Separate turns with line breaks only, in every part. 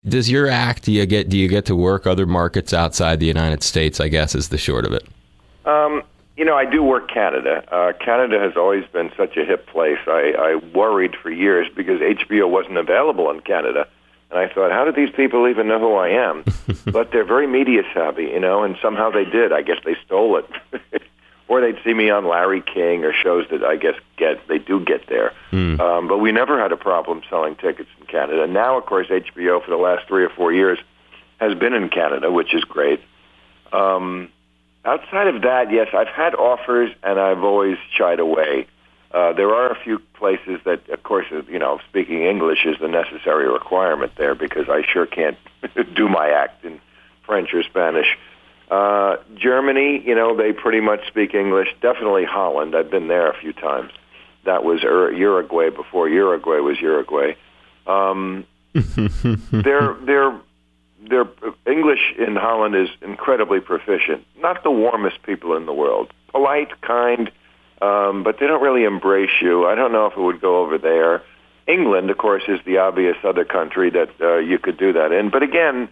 Does your act, do you get to work other markets outside the United States, I guess, is the short of it?
I do work Canada. Canada has always been such a hip place. I worried for years because HBO wasn't available in Canada. And I thought, how do these people even know who I am? But they're very media savvy, and somehow they did. I guess they stole it. Or they'd see me on Larry King or shows that I guess they do get there. But we never had a problem selling tickets in Canada. Now, of course, HBO for the last 3 or 4 years has been in Canada, which is great. Outside of that, yes, I've had offers, and I've always shied away. There are a few places that, of course, speaking English is the necessary requirement there because I sure can't do my act in French or Spanish. Germany, they pretty much speak English. Definitely Holland. I've been there a few times. That was Uruguay before Uruguay was Uruguay. Their English in Holland is incredibly proficient. Not the warmest people in the world. Polite, kind, but they don't really embrace you. I don't know if it would go over there. England, of course, is the obvious other country that you could do that in. But again,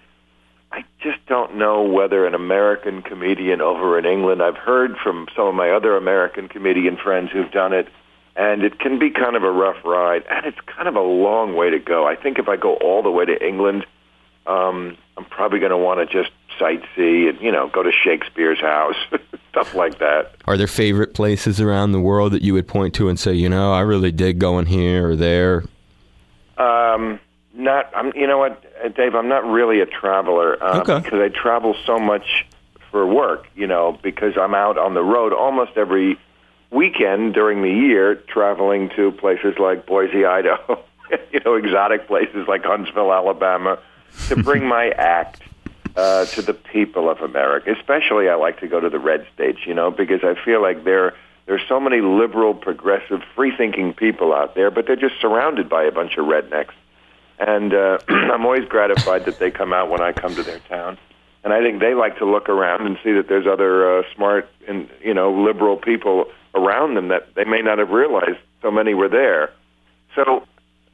I just don't know whether an American comedian over in England, I've heard from some of my other American comedian friends who've done it, and it can be kind of a rough ride, and it's kind of a long way to go. I think if I go all the way to England, I'm probably going to want to just sightsee and, go to Shakespeare's house, stuff like that.
Are there favorite places around the world that you would point to and say, I really dig going here or there? You know what, Dave, I'm not really a traveler because I travel so much for work, because I'm out on the road almost every weekend during the year traveling to places like Boise, Idaho, exotic places like Huntsville, Alabama, to bring my act to the people of America. Especially I like to go to the red states, because I feel like there's so many liberal, progressive, free-thinking people out there, but they're just surrounded by a bunch of rednecks. And I'm always gratified that they come out when I come to their town. And I think they like to look around and see that there's other smart and, liberal people around them that they may not have realized so many were there. So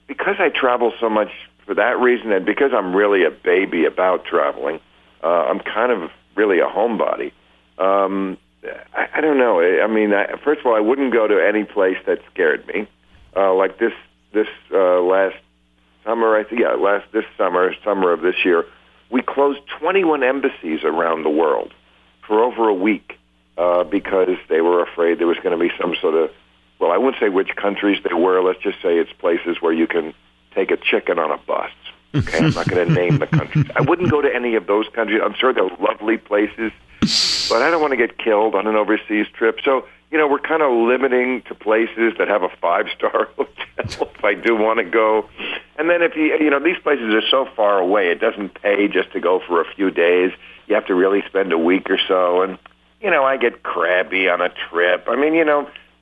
because I travel so much for that reason, and because I'm really a baby about traveling, I'm kind of really a homebody. I don't know. I mean, first of all, I wouldn't go to any place that scared me. Like this last summer, this summer of this year, we closed 21 embassies around the world for over a week because they were afraid there was going to be some sort of, well, I wouldn't say which countries they were. Let's just say it's places where you can take a chicken on a bus. Okay, I'm not going to name the countries. I wouldn't go to any of those countries. I'm sure they're lovely places, but I don't want to get killed on an overseas trip. So, we're kind of limiting to places that have a 5-star hotel if I do want to go. And then if these places are so far away, it doesn't pay just to go for a few days. You have to really spend a week or so. And, I get crabby on a trip. I mean,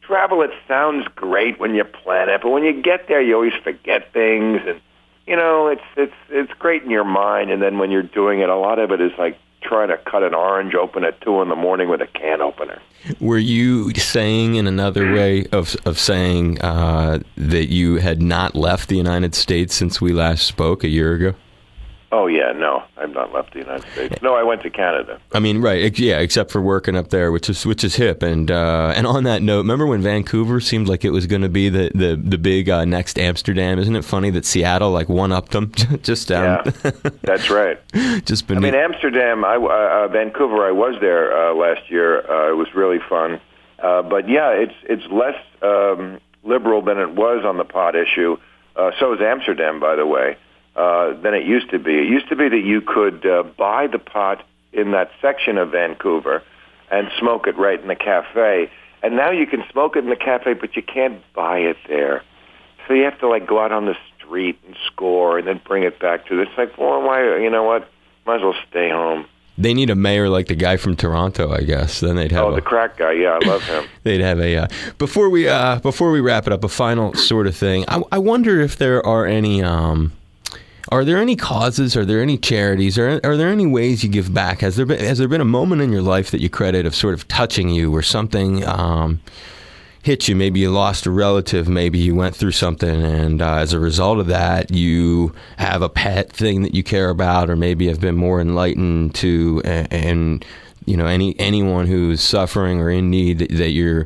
travel, it sounds great when you plan it, but when you get there, you always forget things. And, it's great in your mind. And then when you're doing it, a lot of it is like trying to cut an orange open at 2 a.m. with a can opener. Were you saying in another way of saying that you had not left the United States since we last spoke a year ago?
Oh, yeah, no, I've not left the United States. No, I went to Canada.
I mean, right, yeah, except for working up there, which is hip. And on that note, remember when Vancouver seemed like it was going to be the big next Amsterdam? Isn't it funny that Seattle one-upped them just down?
Yeah, that's right.
Just beneath.
I mean, Amsterdam, Vancouver, I was there last year. It was really fun. But yeah, it's less liberal than it was on the pot issue. So is Amsterdam, by the way. Than it used to be. It used to be that you could buy the pot in that section of Vancouver and smoke it right in the cafe. And now you can smoke it in the cafe, but you can't buy it there. So you have to go out on the street and score and then bring it back to this. It's like, well, why? You know what? Might as well stay home.
They need a mayor like the guy from Toronto, I guess. Then they'd have
the crack guy. Yeah, I love him.
They'd have a before we wrap it up, a final sort of thing. I wonder if there are any. Are there any causes? Are there any charities? Are there any ways you give back? Has there been a moment in your life that you credit of sort of touching you or something?
hit you. Maybe you lost a relative, maybe you went through something, and as a result of that, you have a pet thing that you care about, or maybe have been more enlightened to, and anyone who's suffering or in need that you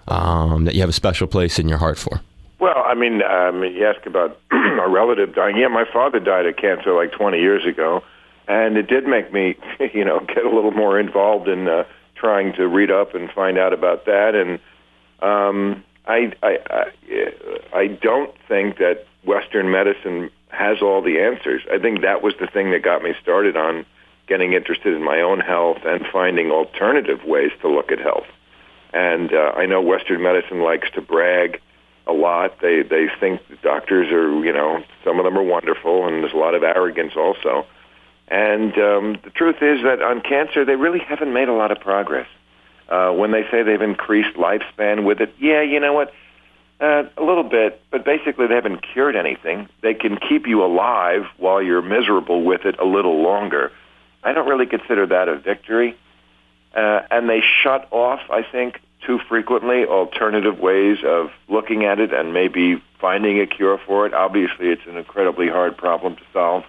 have a special place in your heart for.
Well, I mean, you ask about a relative dying. Yeah, my father died of cancer like 20 years ago, and it did make me, get a little more involved in trying to read up and find out about that. And I don't think that Western medicine has all the answers. I think that was the thing that got me started on getting interested in my own health and finding alternative ways to look at health. And I know Western medicine likes to brag a lot. They think the doctors are, some of them are wonderful, and there's a lot of arrogance also. And the truth is that on cancer, they really haven't made a lot of progress. When they say they've increased lifespan with it, yeah, you know what? A little bit, but basically they haven't cured anything. They can keep you alive while you're miserable with it a little longer. I don't really consider that a victory. And they shut off, I think, too frequently alternative ways of looking at it and maybe finding a cure for it. Obviously, it's an incredibly hard problem to solve.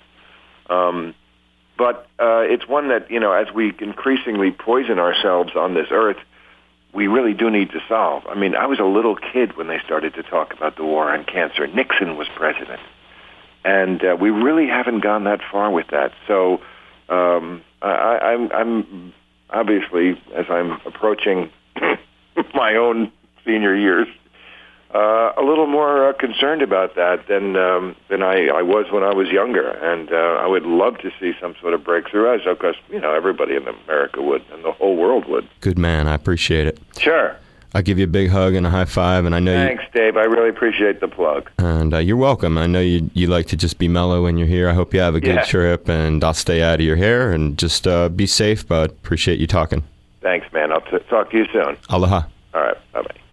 But it's one that, as we increasingly poison ourselves on this earth, we really do need to solve. I mean, I was a little kid when they started to talk about the war on cancer. Nixon was president. And we really haven't gone that far with that. So I'm obviously, as I'm approaching my own senior years, a little more concerned about that than I was when I was younger, and I would love to see some sort of breakthrough, as of course everybody in America would, and the whole world would.
Good man, I appreciate it.
Sure.
I'll give you a big hug and a high five, and I know.
Thanks, Dave. I really appreciate the plug.
And you're welcome. I know you like to just be mellow when you're here. I hope you have a good trip, and I'll stay out of your hair, and just be safe. But appreciate you talking.
Thanks, man. I'll talk to you soon.
Aloha.
All right. Bye bye.